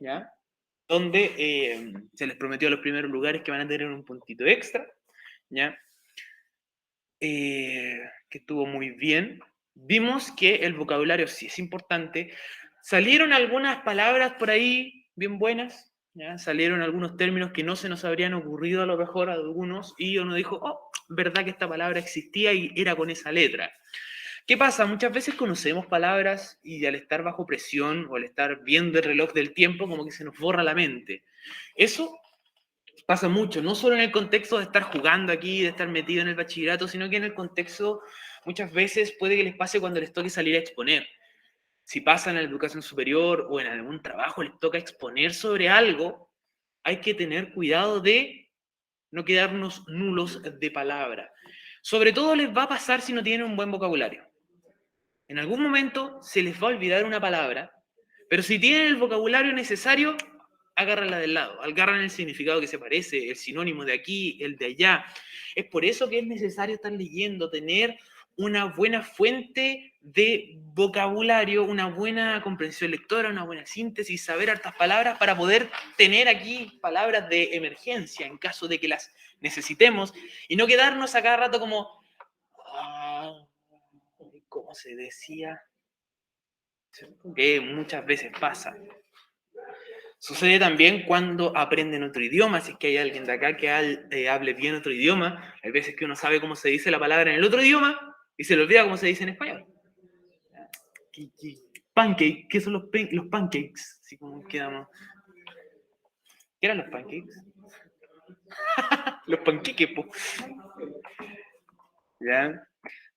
¿ya? Donde se les prometió a los primeros lugares que van a tener un puntito extra, ¿ya? Que estuvo muy bien. Vimos que el vocabulario sí es importante. Salieron algunas palabras por ahí bien buenas, ¿ya? Salieron algunos términos que no se nos habrían ocurrido a lo mejor a algunos, y uno dijo, oh, verdad que esta palabra existía y era con esa letra. ¿Qué pasa? Muchas veces conocemos palabras y al estar bajo presión o al estar viendo el reloj del tiempo, como que se nos borra la mente. Eso pasa mucho, no solo en el contexto de estar jugando aquí, de estar metido en el bachillerato, sino que en el contexto muchas veces puede que les pase cuando les toque salir a exponer. Si pasan en la educación superior o en algún trabajo les toca exponer sobre algo, hay que tener cuidado de no quedarnos nulos de palabra. Sobre todo les va a pasar si no tienen un buen vocabulario. En algún momento se les va a olvidar una palabra, pero si tienen el vocabulario necesario, agárranla del lado, agarran el significado que se parece, el sinónimo de aquí, el de allá. Es por eso que es necesario estar leyendo, tener una buena fuente de vocabulario, una buena comprensión lectora, una buena síntesis, saber hartas palabras para poder tener aquí palabras de emergencia en caso de que las necesitemos y no quedarnos a cada rato como, ah, ¿cómo se decía? Que muchas veces pasa. Sucede también cuando aprenden otro idioma, si es que hay alguien de acá que hable bien otro idioma, hay veces que uno sabe cómo se dice la palabra en el otro idioma y se le olvida cómo se dice en español. Pancake, ¿qué son los pancakes? Así como quedamos. ¿Qué eran los pancakes? Los panqueques, po. ¿Ya?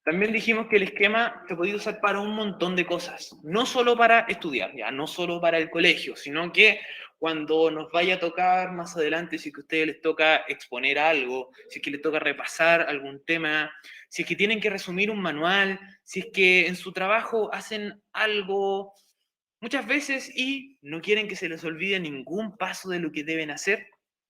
También dijimos que el esquema se podía usar para un montón de cosas, no solo para estudiar, ya no solo para el colegio, sino que cuando nos vaya a tocar más adelante, si es que a ustedes les toca exponer algo, si es que les toca repasar algún tema, si es que tienen que resumir un manual, si es que en su trabajo hacen algo muchas veces y no quieren que se les olvide ningún paso de lo que deben hacer,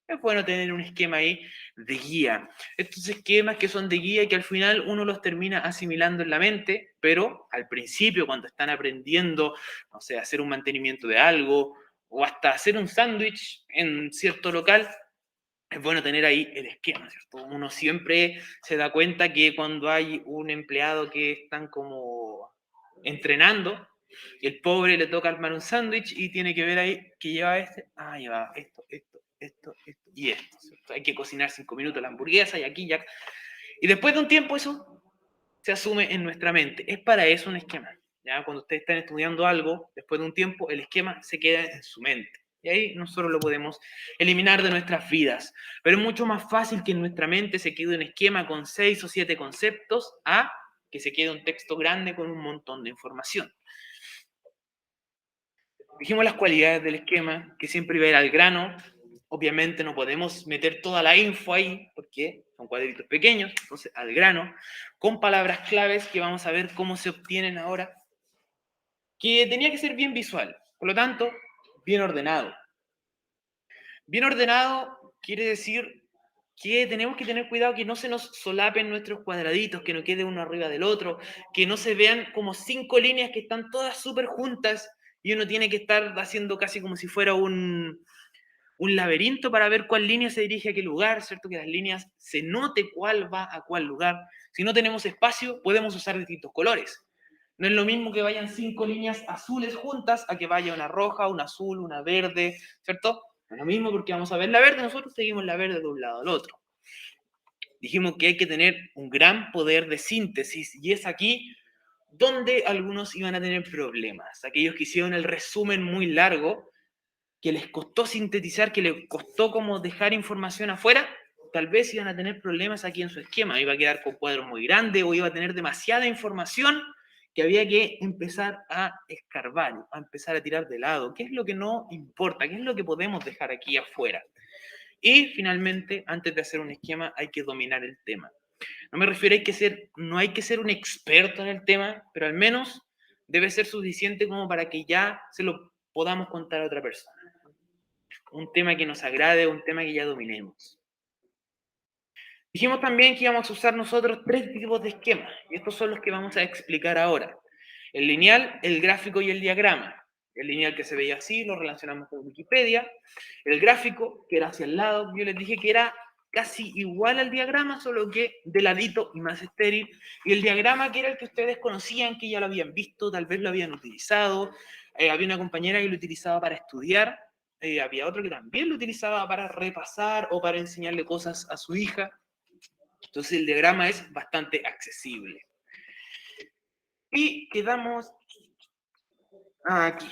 es bueno tener un esquema ahí de guía. Estos esquemas que son de guía y que al final uno los termina asimilando en la mente, pero al principio cuando están aprendiendo, no sé, hacer un mantenimiento de algo o hasta hacer un sándwich en cierto local, es bueno tener ahí el esquema, ¿cierto? Uno siempre se da cuenta que cuando hay un empleado que están como entrenando, y el pobre le toca armar un sándwich y tiene que ver ahí que lleva lleva esto y esto, ¿cierto? Hay que cocinar 5 minutos la hamburguesa y aquí ya. Y después de un tiempo eso se asume en nuestra mente. Es para eso un esquema. ¿Ya? Cuando ustedes están estudiando algo, después de un tiempo el esquema se queda en su mente. Y ahí nosotros lo podemos eliminar de nuestras vidas. Pero es mucho más fácil que en nuestra mente se quede un esquema con 6 o 7 conceptos a que se quede un texto grande con un montón de información. Dijimos las cualidades del esquema, que siempre iba a ir al grano. Obviamente no podemos meter toda la info ahí, porque son cuadritos pequeños, entonces al grano, con palabras claves que vamos a ver cómo se obtienen ahora, que tenía que ser bien visual, por lo tanto, bien ordenado. Bien ordenado quiere decir que tenemos que tener cuidado que no se nos solapen nuestros cuadraditos, que no quede uno arriba del otro, que no se vean como 5 líneas que están todas súper juntas y uno tiene que estar haciendo casi como si fuera un laberinto para ver cuál línea se dirige a qué lugar, ¿cierto? Que las líneas se note cuál va a cuál lugar. Si no tenemos espacio, podemos usar distintos colores. No es lo mismo que vayan 5 líneas azules juntas a que vaya una roja, una azul, una verde, ¿cierto? No es lo mismo porque vamos a ver la verde, nosotros seguimos la verde de un lado al otro. Dijimos que hay que tener un gran poder de síntesis y es aquí donde algunos iban a tener problemas. Aquellos que hicieron el resumen muy largo, que les costó sintetizar, que les costó como dejar información afuera, tal vez iban a tener problemas aquí en su esquema. Iba a quedar con cuadros muy grandes o iba a tener demasiada información que había que empezar a escarbar, a empezar a tirar de lado. ¿Qué es lo que no importa? ¿Qué es lo que podemos dejar aquí afuera? Y finalmente, antes de hacer un esquema, hay que dominar el tema. No me refiero no hay que ser un experto en el tema, pero al menos debe ser suficiente como para que ya se lo podamos contar a otra persona. Un tema que nos agrade, un tema que ya dominemos. Dijimos también que íbamos a usar nosotros 3 tipos de esquemas, y estos son los que vamos a explicar ahora. El lineal, el gráfico y el diagrama. El lineal que se veía así, lo relacionamos con Wikipedia. El gráfico, que era hacia el lado, yo les dije que era casi igual al diagrama, solo que de ladito y más estéril. Y el diagrama, que era el que ustedes conocían, que ya lo habían visto, tal vez lo habían utilizado. Había una compañera que lo utilizaba para estudiar. Había otro que también lo utilizaba para repasar o para enseñarle cosas a su hija. Entonces el diagrama es bastante accesible. Y quedamos aquí.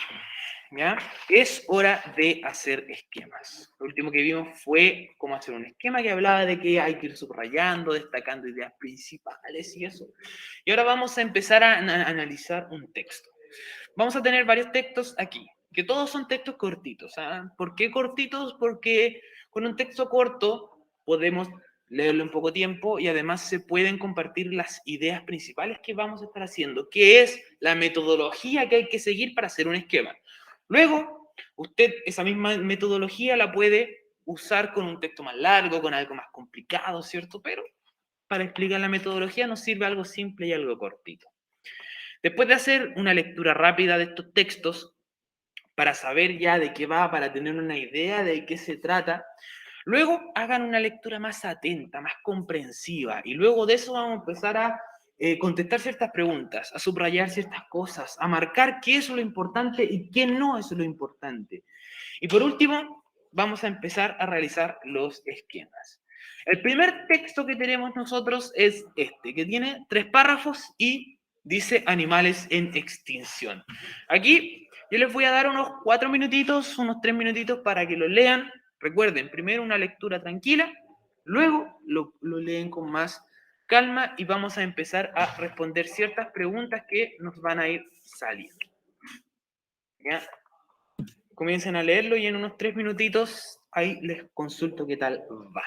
¿Ya? Es hora de hacer esquemas. Lo último que vimos fue cómo hacer un esquema que hablaba de que hay que ir subrayando, destacando ideas principales y eso. Y ahora vamos a empezar a analizar un texto. Vamos a tener varios textos aquí, que todos son textos cortitos. ¿Ah? ¿Por qué cortitos? Porque con un texto corto podemos leerlo en poco tiempo y además se pueden compartir las ideas principales que vamos a estar haciendo, que es la metodología que hay que seguir para hacer un esquema. Luego, usted esa misma metodología la puede usar con un texto más largo, con algo más complicado, ¿cierto? Pero para explicar la metodología nos sirve algo simple y algo cortito. Después de hacer una lectura rápida de estos textos, para saber ya de qué va, para tener una idea de qué se trata, luego hagan una lectura más atenta, más comprensiva, y luego de eso vamos a empezar a contestar ciertas preguntas, a subrayar ciertas cosas, a marcar qué es lo importante y qué no es lo importante. Y por último, vamos a empezar a realizar los esquemas. El primer texto que tenemos nosotros es este, que tiene 3 párrafos y dice animales en extinción. Aquí yo les voy a dar unos 4 minutitos, unos 3 minutitos para que lo lean. Recuerden, primero una lectura tranquila, luego lo leen con más calma y vamos a empezar a responder ciertas preguntas que nos van a ir saliendo. ¿Ya? Comiencen a leerlo y en unos 3 minutitos ahí les consulto qué tal va.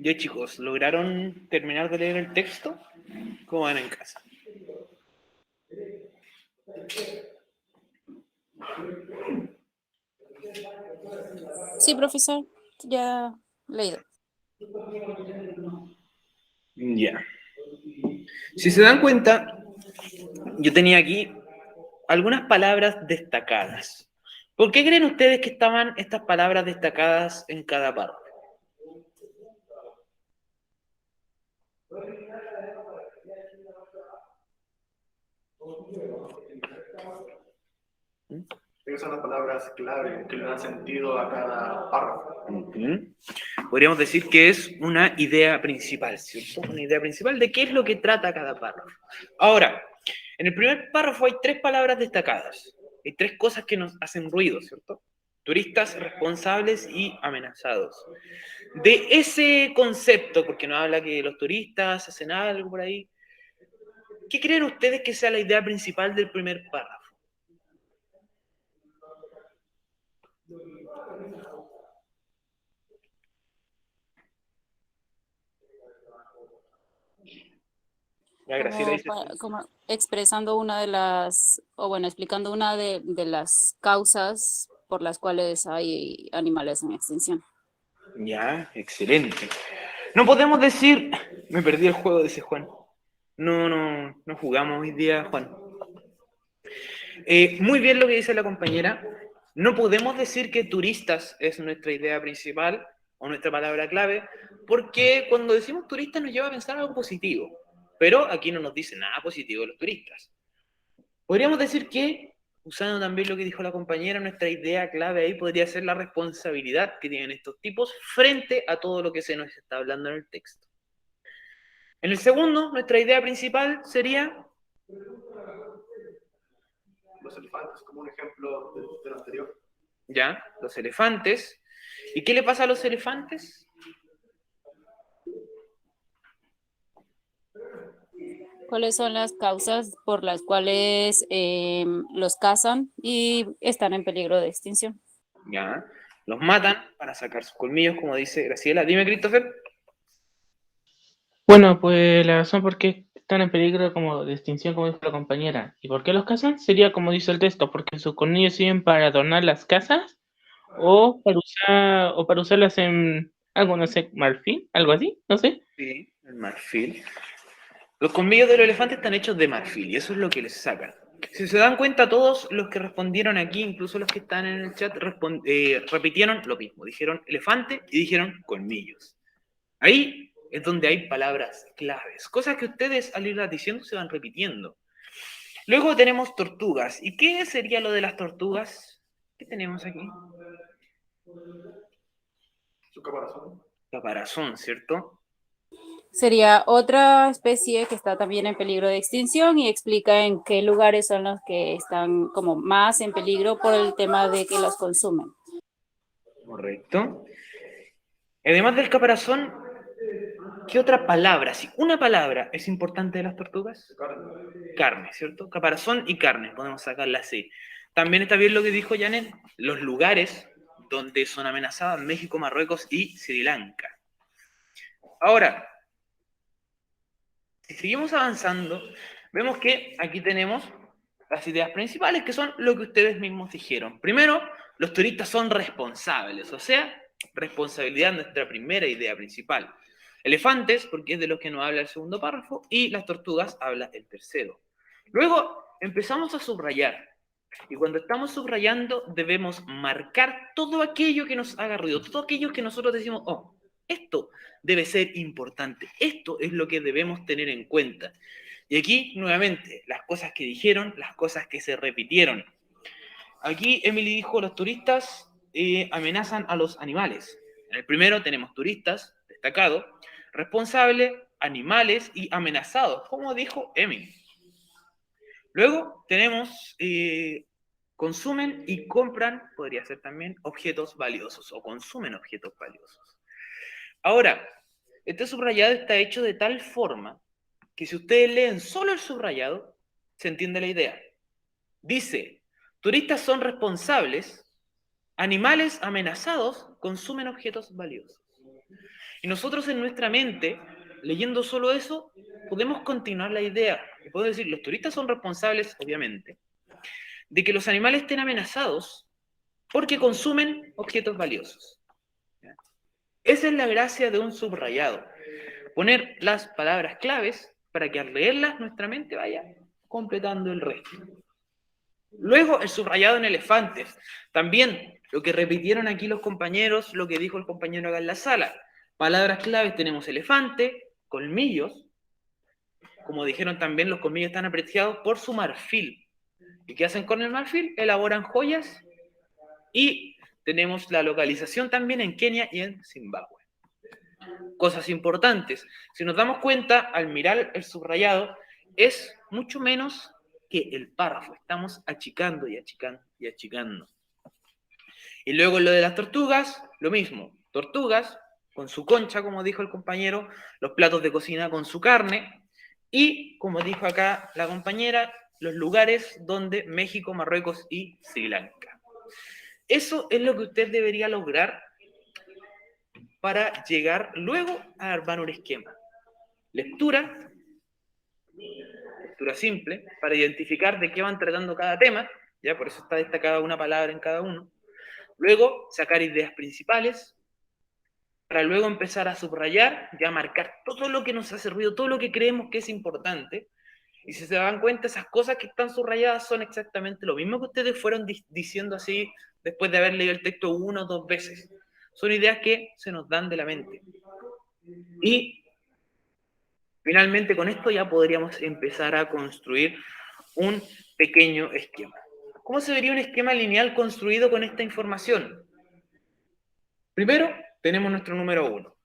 Ya chicos, ¿lograron terminar de leer el texto? ¿Cómo van en casa? Sí, profesor, ya leído. Ya. Si se dan cuenta, yo tenía aquí algunas palabras destacadas. ¿Por qué creen ustedes que estaban estas palabras destacadas en cada párrafo? Esas son las palabras clave que le dan sentido a cada párrafo. Podríamos decir que es una idea principal, ¿cierto? Una idea principal de qué es lo que trata cada párrafo. Ahora, en el primer párrafo hay 3 palabras destacadas. Hay 3 cosas que nos hacen ruido, ¿cierto? Turistas, responsables y amenazados. De ese concepto, porque nos habla que los turistas hacen algo por ahí, ¿qué creen ustedes que sea la idea principal del primer párrafo? Ya, Graciela dice. Como expresando una de las, o bueno, explicando una de las causas por las cuales hay animales en extinción. Ya, excelente. No podemos decir, me perdí el juego de ese Juan. No jugamos hoy día, Juan. Muy bien lo que dice la compañera. No podemos decir que turistas es nuestra idea principal o nuestra palabra clave, porque cuando decimos turistas nos lleva a pensar algo positivo, pero aquí no nos dice nada positivo de los turistas. Podríamos decir que, usando también lo que dijo la compañera, nuestra idea clave ahí podría ser la responsabilidad que tienen estos tipos frente a todo lo que se nos está hablando en el texto. En el segundo, nuestra idea principal sería Los elefantes, como un ejemplo de lo anterior. ya, los elefantes. ¿Y qué le pasa a los elefantes? ¿Cuáles son las causas por las cuales los cazan y están en peligro de extinción? Ya, los matan para sacar sus colmillos, como dice Graciela. Dime, Christopher. Bueno, pues la razón por qué están en peligro como de extinción, como dijo la compañera, y por qué los cazan, sería como dice el texto, porque sus colmillos sirven para adornar las casas o para usarlas en algo, no sé, marfil, algo así, no sé. Sí, el marfil. Los colmillos de los elefantes están hechos de marfil y eso es lo que les sacan. Si se dan cuenta, todos los que respondieron aquí, incluso los que están en el chat, repitieron lo mismo. Dijeron elefante y dijeron colmillos. Ahí es donde hay palabras claves, cosas que ustedes al irlas diciendo se van repitiendo. Luego tenemos tortugas. ¿Y qué sería lo de las tortugas? ¿Qué tenemos aquí? Su caparazón. Caparazón, ¿cierto? Sería otra especie que está también en peligro de extinción y explica en qué lugares son los que están como más en peligro por el tema de que los consumen. Correcto. Además del caparazón, ¿qué otra palabra? Si una palabra es importante de las tortugas, carne, ¿cierto? Caparazón y carne, podemos sacarla así. También está bien lo que dijo Janet, los lugares donde son amenazadas, México, Marruecos y Sri Lanka. Ahora, si seguimos avanzando, vemos que aquí tenemos las ideas principales, que son lo que ustedes mismos dijeron. Primero, los turistas son responsables, o sea, responsabilidad, nuestra primera idea principal. Elefantes, porque es de los que nos habla el segundo párrafo, y las tortugas habla el tercero. Luego empezamos a subrayar, y cuando estamos subrayando debemos marcar todo aquello que nos haga ruido, todo aquello que nosotros decimos, oh, esto debe ser importante, esto es lo que debemos tener en cuenta. Y aquí, nuevamente, las cosas que dijeron, las cosas que se repitieron. Aquí Emily dijo, los turistas amenazan a los animales. En el primero tenemos turistas, destacado, responsable, animales y amenazados, como dijo Emily. Luego tenemos consumen y compran, podría ser también, objetos valiosos o consumen objetos valiosos. Ahora, este subrayado está hecho de tal forma que si ustedes leen solo el subrayado, se entiende la idea. Dice, turistas son responsables, animales amenazados consumen objetos valiosos. Y nosotros en nuestra mente, leyendo solo eso, podemos continuar la idea. Y podemos decir, los turistas son responsables, obviamente, de que los animales estén amenazados porque consumen objetos valiosos. Esa es la gracia de un subrayado. Poner las palabras claves para que al leerlas nuestra mente vaya completando el resto. Luego, el subrayado en elefantes. También, lo que repitieron aquí los compañeros, lo que dijo el compañero acá en la sala. Palabras claves tenemos elefante, colmillos. Como dijeron también, los colmillos están apreciados por su marfil. ¿Y qué hacen con el marfil? Elaboran joyas y tenemos la localización también en Kenia y en Zimbabue. Cosas importantes. Si nos damos cuenta, al mirar el subrayado, es mucho menos que el párrafo. Estamos achicando y achicando y achicando. Y luego lo de las tortugas, lo mismo. Tortugas con su concha, como dijo el compañero, los platos de cocina con su carne y, como dijo acá la compañera, los lugares donde México, Marruecos y Sri Lanka. Eso es lo que usted debería lograr para llegar luego a armar un esquema. Lectura simple, para identificar de qué van tratando cada tema, ya por eso está destacada una palabra en cada uno. Luego, sacar ideas principales, para luego empezar a subrayar, ya marcar todo lo que nos hace ruido, todo lo que creemos que es importante. Y si se dan cuenta, esas cosas que están subrayadas son exactamente lo mismo que ustedes fueron diciendo así después de haber leído el texto 1 o 2 veces. Son ideas que se nos dan de la mente. Y finalmente con esto ya podríamos empezar a construir un pequeño esquema. ¿Cómo se vería un esquema lineal construido con esta información? Primero, tenemos nuestro número 1,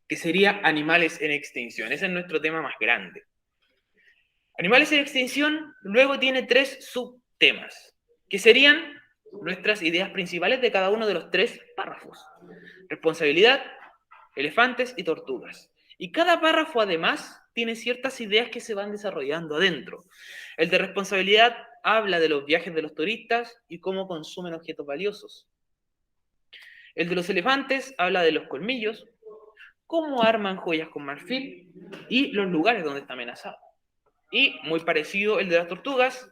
que sería animales en extinción. Ese es nuestro tema más grande. Animales en extinción luego tiene 3 subtemas, que serían nuestras ideas principales de cada uno de los 3 párrafos. Responsabilidad, elefantes y tortugas. Y cada párrafo además tiene ciertas ideas que se van desarrollando adentro. El de responsabilidad habla de los viajes de los turistas y cómo consumen objetos valiosos. El de los elefantes habla de los colmillos, cómo arman joyas con marfil y los lugares donde está amenazado. Y muy parecido el de las tortugas,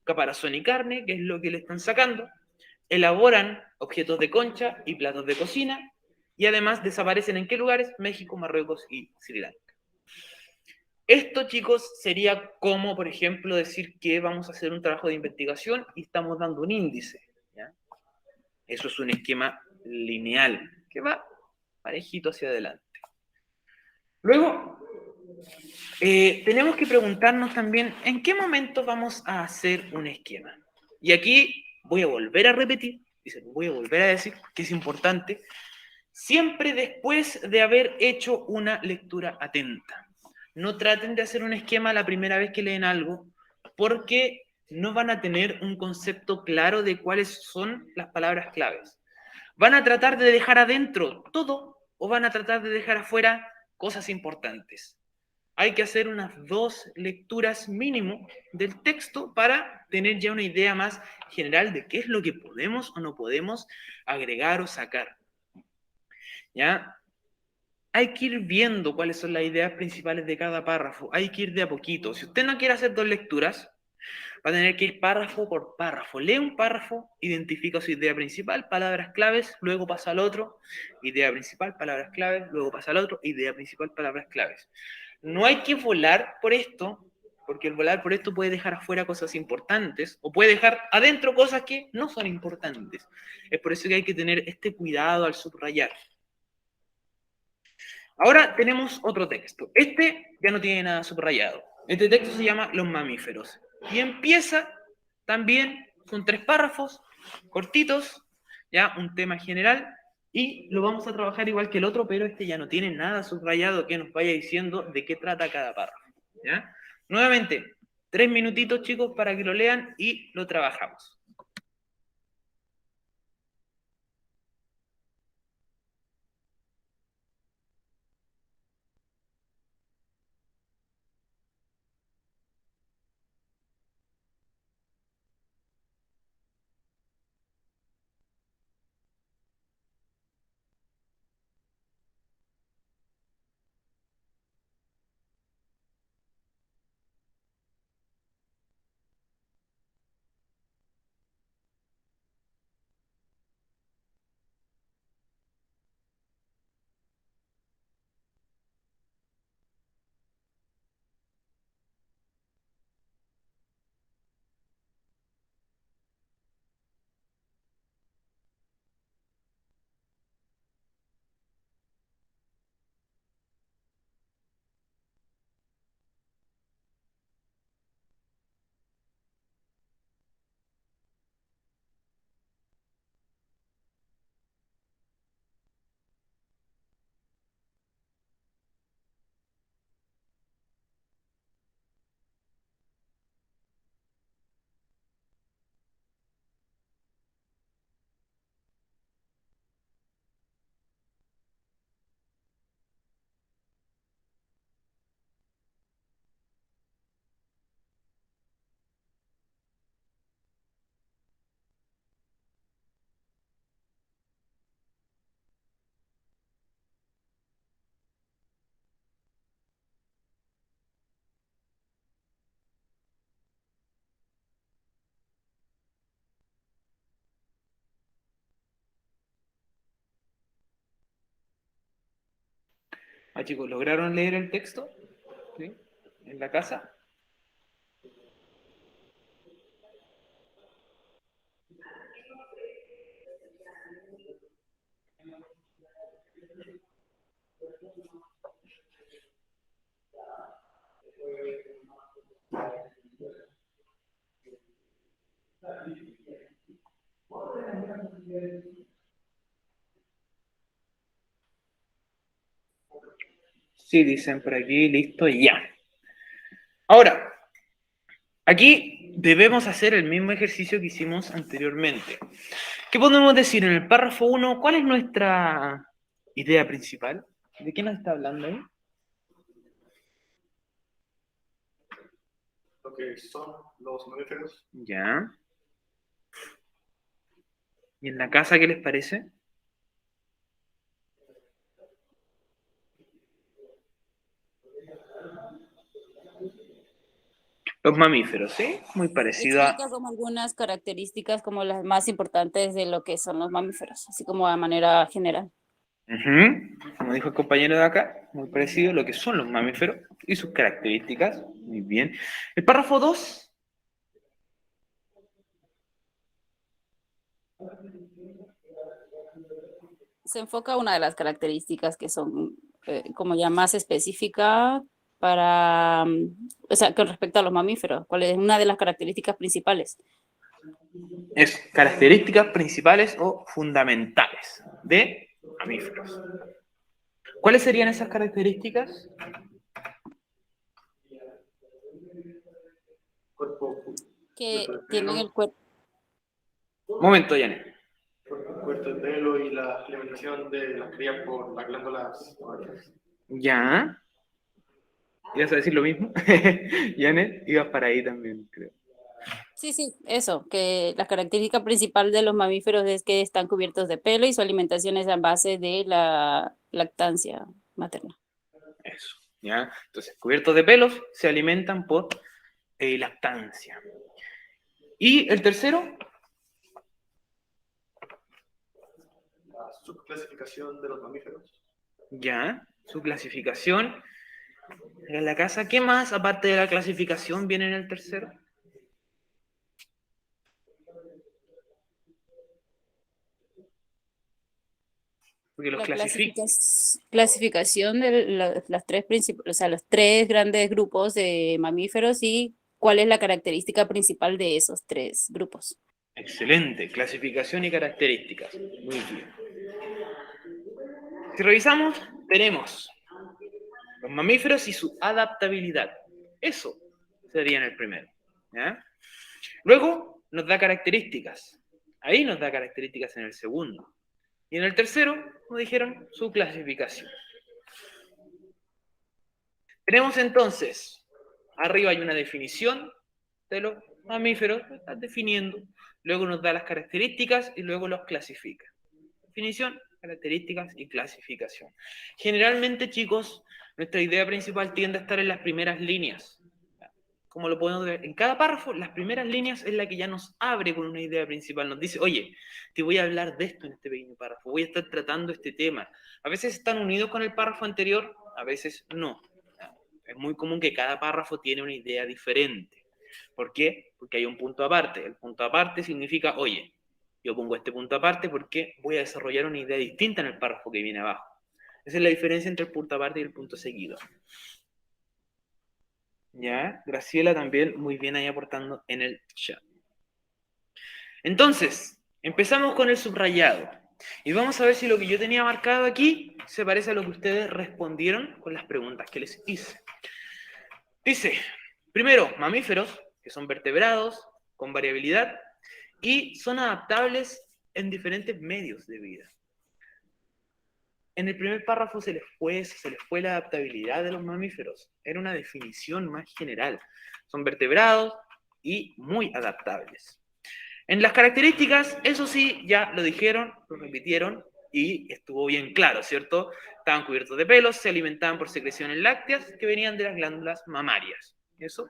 caparazón y carne, que es lo que le están sacando. Elaboran objetos de concha y platos de cocina y además desaparecen en qué lugares? México, Marruecos y Sri Lanka. Esto, chicos, sería como, por ejemplo, decir que vamos a hacer un trabajo de investigación y estamos dando un índice, ¿ya? Eso es un esquema lineal que va parejito hacia adelante. Luego, tenemos que preguntarnos también en qué momento vamos a hacer un esquema. Y aquí voy a volver a repetir, voy a volver a decir que es importante, siempre después de haber hecho una lectura atenta. No traten de hacer un esquema la primera vez que leen algo, porque no van a tener un concepto claro de cuáles son las palabras claves. ¿Van a tratar de dejar adentro todo o van a tratar de dejar afuera cosas importantes? Hay que hacer unas 2 lecturas mínimo del texto para tener ya una idea más general de qué es lo que podemos o no podemos agregar o sacar. ¿Ya? Hay que ir viendo cuáles son las ideas principales de cada párrafo. Hay que ir de a poquito. Si usted no quiere hacer 2 lecturas, va a tener que ir párrafo por párrafo. Lee un párrafo, identifica su idea principal, palabras claves, luego pasa al otro, idea principal, palabras claves, luego pasa al otro, idea principal, palabras claves. No hay que volar por esto, porque el volar por esto puede dejar afuera cosas importantes o puede dejar adentro cosas que no son importantes. Es por eso que hay que tener este cuidado al subrayar. Ahora tenemos otro texto. Este ya no tiene nada subrayado. Este texto se llama Los mamíferos. Y empieza también con 3 párrafos cortitos, ya un tema general, y lo vamos a trabajar igual que el otro, pero este ya no tiene nada subrayado que nos vaya diciendo de qué trata cada párrafo. ¿Ya? Nuevamente, 3 minutitos, chicos, para que lo lean y lo trabajamos. Ah, chicos, ¿lograron leer el texto? ¿Sí? ¿En la casa? Sí, dicen por aquí, listo, ya. Ahora, aquí debemos hacer el mismo ejercicio que hicimos anteriormente. ¿Qué podemos decir en el párrafo 1? ¿Cuál es nuestra idea principal? ¿De qué nos está hablando ahí? Lo que son los mamíferos. Ya. ¿Y en la casa qué les parece? Los mamíferos, ¿sí? Muy parecido a... Explica como algunas características como las más importantes de lo que son los mamíferos, así como de manera general. Ujú. Como dijo el compañero de acá, muy parecido a lo que son los mamíferos y sus características. Muy bien. El párrafo 2. Se enfoca una de las características que son como ya más específica para, o sea, con respecto a los mamíferos, ¿cuál es una de las características principales? Es características principales o fundamentales de mamíferos. ¿Cuáles serían esas características? Cuerpo, Que cuerpo de tienen el pelo, cuerpo. Momento, Janet. cuerpo de pelo y la alimentación de las crías por las glándulas mamarias. Ya. ¿Ibas a decir lo mismo? Janet, ibas para ahí también, creo. Sí, sí, eso, que la característica principal de los mamíferos es que están cubiertos de pelo y su alimentación es a base de la lactancia materna. Eso, ¿ya? Entonces, cubiertos de pelos, se alimentan por lactancia. ¿Y el tercero? La subclasificación de los mamíferos. Ya, su clasificación en la casa. ¿Qué más, aparte de la clasificación, viene en el tercero? Porque los La clasifica. clasificación de las tres o sea, los tres grandes grupos de mamíferos y cuál es la característica principal de esos tres grupos. Excelente, clasificación y características. Muy bien. Si revisamos, tenemos los mamíferos y su adaptabilidad. Eso sería en el primero. ¿Ya? Luego nos da características. Ahí nos da características en el segundo. Y en el tercero nos dijeron su clasificación. Tenemos entonces, arriba hay una definición de los mamíferos, está definiendo. Luego nos da las características y luego los clasifica. Definición, características y clasificación. Generalmente, chicos, nuestra idea principal tiende a estar en las primeras líneas. Como lo podemos ver, en cada párrafo, las primeras líneas es la que ya nos abre con una idea principal. Nos dice, oye, te voy a hablar de esto en este pequeño párrafo, voy a estar tratando este tema. A veces están unidos con el párrafo anterior, a veces no. Es muy común que cada párrafo tiene una idea diferente. ¿Por qué? Porque hay un punto aparte. El punto aparte significa, oye, yo pongo este punto aparte porque voy a desarrollar una idea distinta en el párrafo que viene abajo. Esa es la diferencia entre el punto aparte y el punto seguido. ¿Ya? Graciela también muy bien ahí aportando en el chat. Entonces, empezamos con el subrayado. Y vamos a ver si lo que yo tenía marcado aquí se parece a lo que ustedes respondieron con las preguntas que les hice. Dice, primero, mamíferos, que son vertebrados, con variabilidad, y son adaptables en diferentes medios de vida. En el primer párrafo se les fue la adaptabilidad de los mamíferos. Era una definición más general. Son vertebrados y muy adaptables. En las características, eso sí, ya lo dijeron, lo repitieron y estuvo bien claro, ¿cierto? Estaban cubiertos de pelos, se alimentaban por secreciones lácteas que venían de las glándulas mamarias. Eso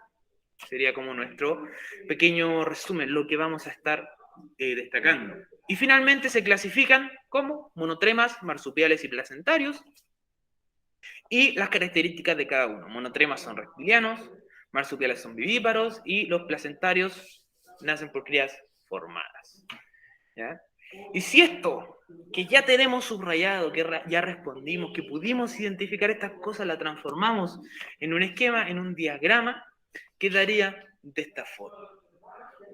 sería como nuestro pequeño resumen, lo que vamos a estar destacando. Y finalmente se clasifican como monotremas, marsupiales y placentarios. y las características de cada uno. Monotremas son reptilianos, marsupiales son vivíparos y los placentarios nacen por crías formadas. ¿Ya? Y si esto, que ya tenemos subrayado, que ya respondimos, que pudimos identificar estas cosas, la transformamos en un esquema, en un diagrama, quedaría de esta forma.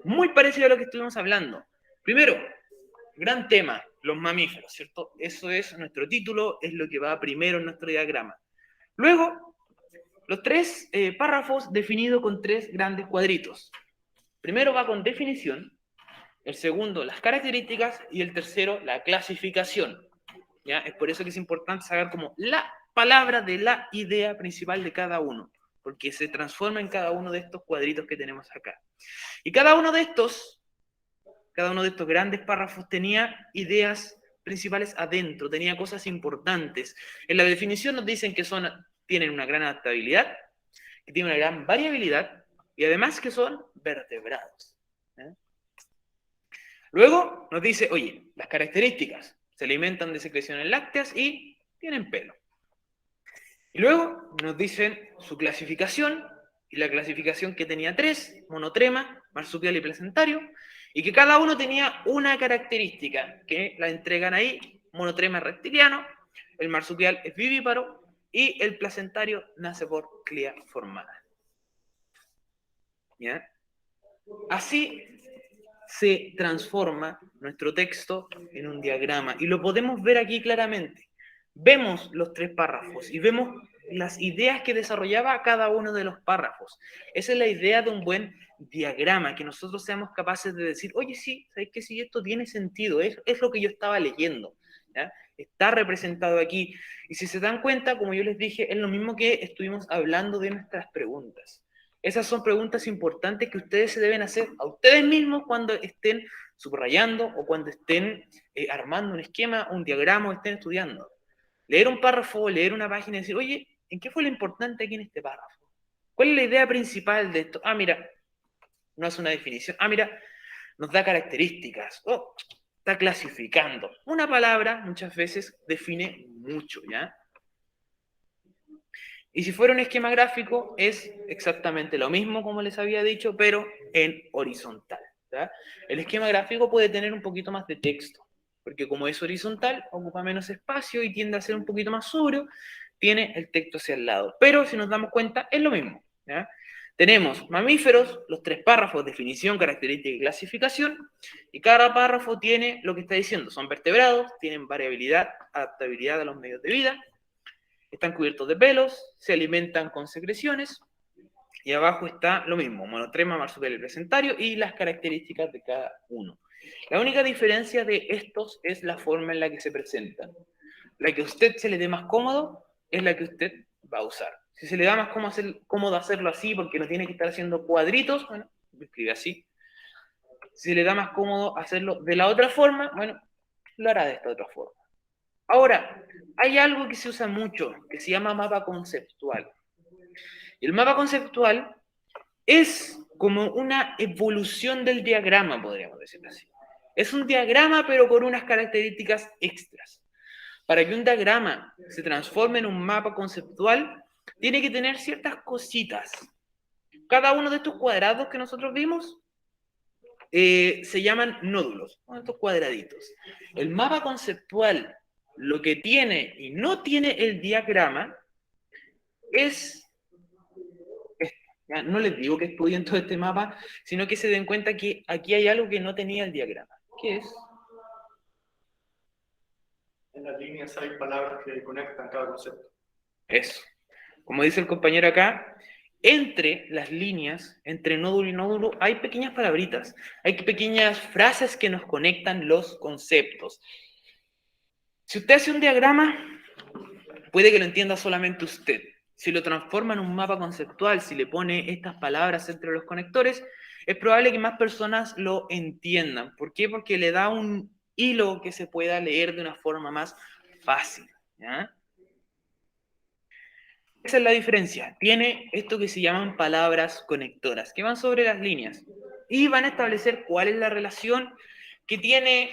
Muy parecido a lo que estuvimos hablando. Primero, gran tema, los mamíferos, ¿cierto? Eso es nuestro título, es lo que va primero en nuestro diagrama. Luego, los tres párrafos definidos con tres grandes cuadritos. Primero va con definición, el segundo las características y el tercero la clasificación. ¿Ya? Es por eso que es importante saber como la palabra de la idea principal de cada uno, porque se transforma en cada uno de estos cuadritos que tenemos acá. Y cada uno de estos grandes párrafos tenía ideas principales adentro, tenía cosas importantes. En la definición nos dicen que tienen una gran adaptabilidad, que tienen una gran variabilidad y además que son vertebrados. ¿Eh? Luego nos dice, oye, las características, se alimentan de secreciones lácteas y tienen pelo. Y luego nos dicen su clasificación, y la clasificación que tenía 3, monotrema, marsupial y placentario, y que cada uno tenía una característica, que la entregan ahí, monotrema es reptiliano, el marsupial es vivíparo, y el placentario nace por cría formada. ¿Ya? Así se transforma nuestro texto en un diagrama, y lo podemos ver aquí claramente. Vemos los 3 párrafos y vemos las ideas que desarrollaba cada uno de los párrafos. Esa es la idea de un buen diagrama, que nosotros seamos capaces de decir, oye, sí, ¿sabes qué? Sí, esto tiene sentido, es lo que yo estaba leyendo, ¿ya? Está representado aquí. Y si se dan cuenta, como yo les dije, es lo mismo que estuvimos hablando de nuestras preguntas. Esas son preguntas importantes que ustedes se deben hacer a ustedes mismos cuando estén subrayando o cuando estén armando un esquema, un diagrama o estén estudiando. Leer un párrafo, leer una página y decir, oye, ¿en qué fue lo importante aquí en este párrafo? ¿Cuál es la idea principal de esto? Ah, mira, no hace una definición. Ah, mira, nos da características. Oh, está clasificando. Una palabra muchas veces define mucho, ¿ya? Y si fuera un esquema gráfico, es exactamente lo mismo, como les había dicho, pero en horizontal, ¿ya? El esquema gráfico puede tener un poquito más de texto, porque como es horizontal, ocupa menos espacio y tiende a ser un poquito más sobrio, tiene el texto hacia el lado. Pero si nos damos cuenta, es lo mismo, ¿ya? Tenemos mamíferos, los 3 párrafos, definición, característica y clasificación, y cada párrafo tiene lo que está diciendo. Son vertebrados, tienen variabilidad, adaptabilidad a los medios de vida, están cubiertos de pelos, se alimentan con secreciones, y abajo está lo mismo, monotrema, marsupial y placentario, y las características de cada uno. La única diferencia de estos es la forma en la que se presentan. La que a usted se le dé más cómodo es la que usted va a usar. Si se le da más cómodo hacerlo así porque no tiene que estar haciendo cuadritos, bueno, lo escribe así. Si se le da más cómodo hacerlo de la otra forma, bueno, lo hará de esta otra forma. Ahora, hay algo que se usa mucho, que se llama mapa conceptual. Y el mapa conceptual es como una evolución del diagrama, podríamos decirlo así. Es un diagrama, pero con unas características extras. Para que un diagrama se transforme en un mapa conceptual, tiene que tener ciertas cositas. Cada uno de estos cuadrados que nosotros vimos se llaman nódulos, estos cuadraditos. El mapa conceptual, lo que tiene y no tiene el diagrama, es esto. ¿Ya? No les digo que estudien todo este mapa, sino que se den cuenta que aquí hay algo que no tenía el diagrama. ¿Qué es? En las líneas hay palabras que conectan cada concepto. Eso. Como dice el compañero acá, entre las líneas, entre nódulo y nódulo, hay pequeñas palabritas, hay pequeñas frases que nos conectan los conceptos. Si usted hace un diagrama, puede que lo entienda solamente usted. Si lo transforma en un mapa conceptual, si le pone estas palabras entre los conectores, es probable que más personas lo entiendan. ¿Por qué? Porque le da un hilo que se pueda leer de una forma más fácil, ¿ya? Esa es la diferencia. Tiene esto que se llaman palabras conectoras, que van sobre las líneas y van a establecer cuál es la relación que tiene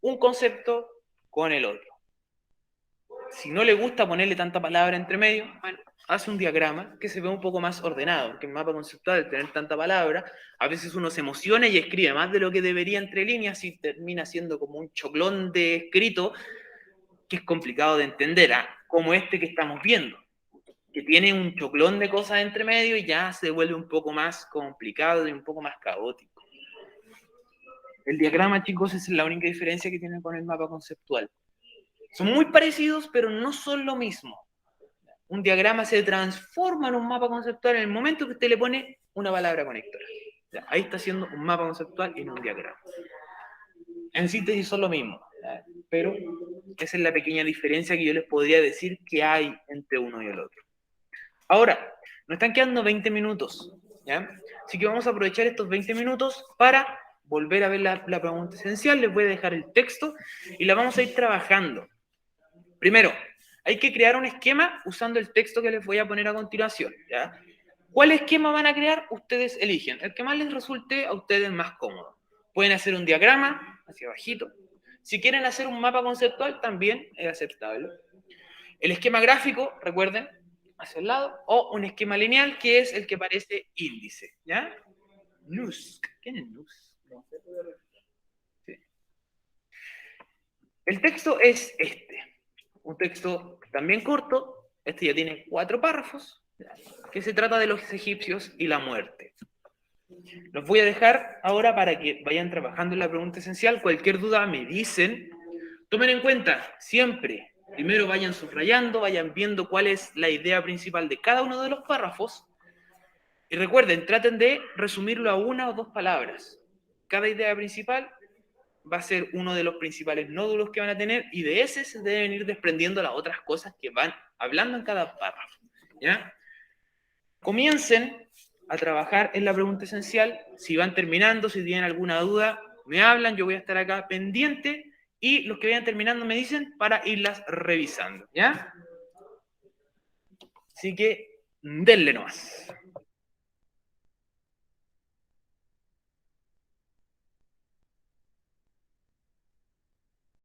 un concepto con el otro. si no le gusta ponerle tanta palabra entre medio, bueno, hace un diagrama que se ve un poco más ordenado, porque el mapa conceptual, al tener tanta palabra, a veces uno se emociona y escribe más de lo que debería entre líneas y termina siendo como un choclón de escrito que es complicado de entender, como este que estamos viendo, que tiene un choclón de cosas entre medio y ya se vuelve un poco más complicado y un poco más caótico. El diagrama, chicos, es la única diferencia que tiene con el mapa conceptual. Son muy parecidos, pero no son lo mismo. Un diagrama se transforma en un mapa conceptual en el momento que usted le pone una palabra conectora. O sea, ahí está haciendo un mapa conceptual y no un diagrama. En síntesis son lo mismo, pero esa es la pequeña diferencia que yo les podría decir que hay entre uno y el otro. Ahora, nos están quedando 20 minutos, ¿ya? Así que vamos a aprovechar estos 20 minutos para volver a ver la pregunta esencial. Les voy a dejar el texto y la vamos a ir trabajando. Primero, hay que crear un esquema usando el texto que les voy a poner a continuación, ¿ya? ¿Cuál esquema van a crear? Ustedes eligen. El que más les resulte a ustedes más cómodo. Pueden hacer un diagrama hacia abajito. Si quieren hacer un mapa conceptual, también es aceptable. El esquema gráfico, recuerden, hacia el lado, o un esquema lineal, que es el que parece índice, ¿ya? NUSC. ¿Quién es NUSC? Sí. El texto es este. Un texto también corto. Este ya tiene 4 párrafos, que se trata de los egipcios y la muerte. Los voy a dejar ahora para que vayan trabajando en la pregunta esencial. Cualquier duda me dicen. Tomen en cuenta, siempre, primero vayan subrayando, vayan viendo cuál es la idea principal de cada uno de los párrafos. Y recuerden, traten de resumirlo a 1 o 2 palabras. Cada idea principal va a ser uno de los principales nódulos que van a tener y de ese se deben ir desprendiendo las otras cosas que van hablando en cada párrafo, ¿ya? Comiencen a trabajar en la pregunta esencial. Si van terminando, si tienen alguna duda, me hablan, yo voy a estar acá pendiente y los que vayan terminando me dicen para irlas revisando, ¿ya? Así que denle nomás.